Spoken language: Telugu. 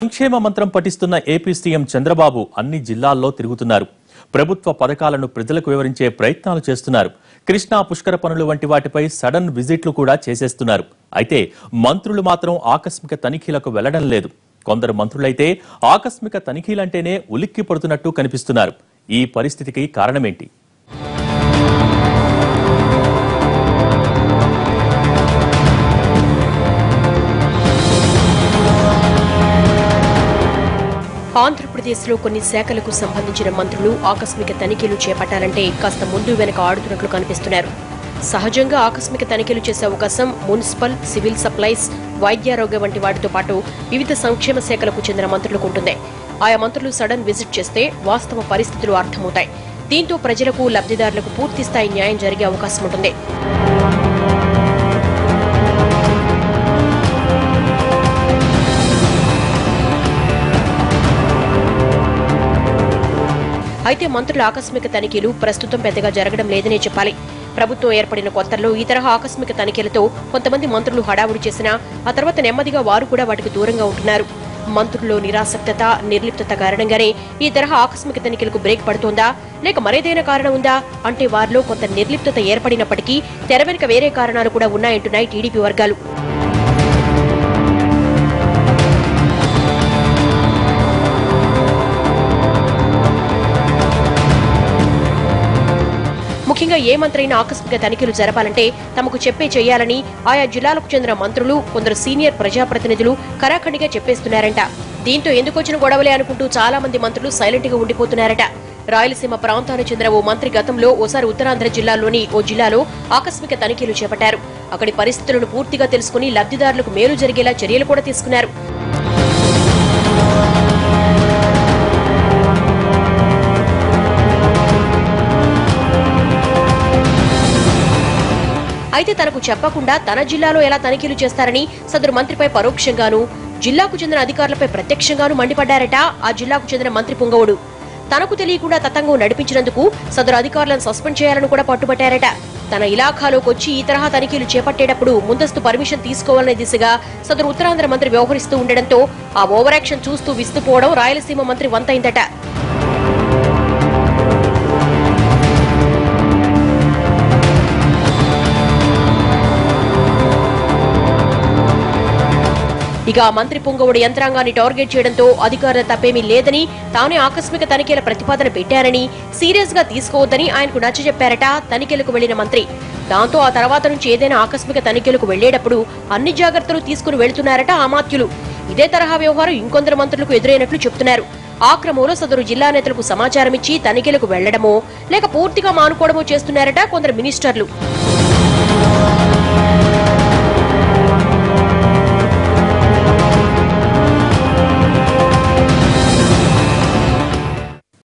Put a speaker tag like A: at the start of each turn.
A: సంక్షేమ మంత్రం పఠిస్తున్న ఏపీ సీఎం చంద్రబాబు అన్ని జిల్లాల్లో తిరుగుతున్నారు. ప్రభుత్వ పథకాలను ప్రజలకు వివరించే ప్రయత్నాలు చేస్తున్నారు. కృష్ణా పుష్కర పనులు వంటి వాటిపై సడన్ విజిట్లు కూడా చేసేస్తున్నారు. అయితే మంత్రులు మాత్రం ఆకస్మిక తనిఖీలకు వెళ్లడం లేదు. కొందరు మంత్రులైతే ఆకస్మిక తనిఖీలంటేనే ఉలిక్కి పడుతున్నట్టు కనిపిస్తున్నారు. ఈ పరిస్థితికి కారణమేంటి?
B: ఆంధ్రప్రదేశ్లో కొన్ని శాఖలకు సంబంధించిన మంత్రులు ఆకస్మిక తనిఖీలు చేపట్టాలంటే కాస్త ముందు వెనక ఆడుతున్నట్లు కనిపిస్తున్నారు. సహజంగా ఆకస్మిక తనిఖీలు చేసే అవకాశం మున్సిపల్, సివిల్ సప్లైస్, వైద్యారోగ్య వంటి వాటితో పాటు వివిధ సంక్షేమ శాఖలకు చెందిన మంత్రులకు ఉంటుంది. ఆయా మంత్రులు సడన్ విజిట్ చేస్తే వాస్తవ పరిస్థితులు అర్థమవుతాయి. దీంతో ప్రజలకు, లబ్ధిదారులకు పూర్తిస్థాయి న్యాయం జరిగే అవకాశం ఉంటుంది. అయితే మంత్రుల ఆకస్మిక తనిఖీలు ప్రస్తుతం పెద్దగా జరగడం లేదనే చెప్పాలి. ప్రభుత్వం ఏర్పడిన కొత్తల్లో ఈ తరహా ఆకస్మిక తనిఖీలతో కొంతమంది మంత్రులు హడావుడి చేసినా ఆ తర్వాత నెమ్మదిగా వారు కూడా వాటికి దూరంగా ఉంటున్నారు. మంత్రుల్లో నిరాసక్తత, నిర్లిప్తత కారణంగానే ఈ తరహా ఆకస్మిక తనిఖీలకు బ్రేక్ పడుతోందా, లేక మరేదైనా కారణం ఉందా అంటే వారిలో కొంత నిర్లిప్తత ఏర్పడినప్పటికీ తెర వెనుక వేరే కారణాలు కూడా ఉన్నాయంటున్నాయి టీడీపీ వర్గాలు. ముఖ్యంగా ఏ మంత్రైనా ఆకస్మిక తనిఖీలు జరపాలంటే తమకు చెప్పే చేయాలని ఆయా జిల్లాలకు చెందిన మంత్రులు, కొందరు సీనియర్ ప్రజాప్రతినిధులు కరాఖండిగా చెప్పేస్తున్నారంట. దీంతో ఎందుకొచ్చిన గొడవలే అనుకుంటూ చాలా మంది మంత్రులు సైలెంట్ గా ఉండిపోతున్నారట. రాయలసీమ ప్రాంతానికి చెందిన ఓ మంత్రి గతంలో ఓసారి ఉత్తరాంధ్ర జిల్లాలోని ఓ జిల్లాలో ఆకస్మిక తనిఖీలు చేపట్టారు. అక్కడి పరిస్థితులను పూర్తిగా తెలుసుకుని లబ్ధిదారులకు మేలు జరిగేలా చర్యలు కూడా తీసుకున్నారు. అయితే తనకు చెప్పకుండా తన జిల్లాలో ఎలా తనిఖీలు చేస్తారని సదరు మంత్రిపై పరోక్షంగానూ, జిల్లాకు చెందిన అధికారులపై ప్రత్యక్షంగానూ మండిపడ్డారట ఆ జిల్లాకు చెందిన మంత్రి పుంగవుడు. తనకు తెలియకుండా తతంగం నడిపించినందుకు సదరు అధికారులను సస్పెండ్ చేయాలని కూడా పట్టుబట్టారట. తన ఇలాఖాలోకి వచ్చి ఈ తరహా తనిఖీలు చేపట్టేటప్పుడు ముందస్తు పర్మిషన్ తీసుకోవాలనే దిశగా సదరు ఉత్తరాంధ్ర మంత్రి వ్యవహరిస్తూ ఉండడంతో ఆ ఓవర్ యాక్షన్ చూస్తూ విస్తుపోవడం రాయలసీమ మంత్రి వంతైందట. ఇక మంత్రి పుంగవుడు యంత్రాంగాన్ని టార్గెట్ చేయడంతో అధికారుల తప్పేమీ లేదని, తానే ఆకస్మిక తనిఖీల ప్రతిపాదన పెట్టారని, సీరియస్ గా తీసుకోవద్దని ఆయనకు నచ్చజెప్పారట తనిఖీలకు వెళ్లిన మంత్రి. దాంతో ఆ తర్వాత నుంచి ఏదైనా ఆకస్మిక తనిఖీలకు వెళ్లేటప్పుడు అన్ని జాగ్రత్తలు తీసుకుని వెళ్తున్నారట అమాత్యులు. ఇదే తరహా వ్యవహారం ఇంకొందరు మంత్రులకు ఎదురైనట్లు చెప్తున్నారు. ఆ క్రమంలో సదరు జిల్లా నేతలకు సమాచారం ఇచ్చి తనిఖీలకు వెళ్లడమో లేక పూర్తిగా మానుకోవడమో చేస్తున్నారట కొందరు మినిస్టర్లు.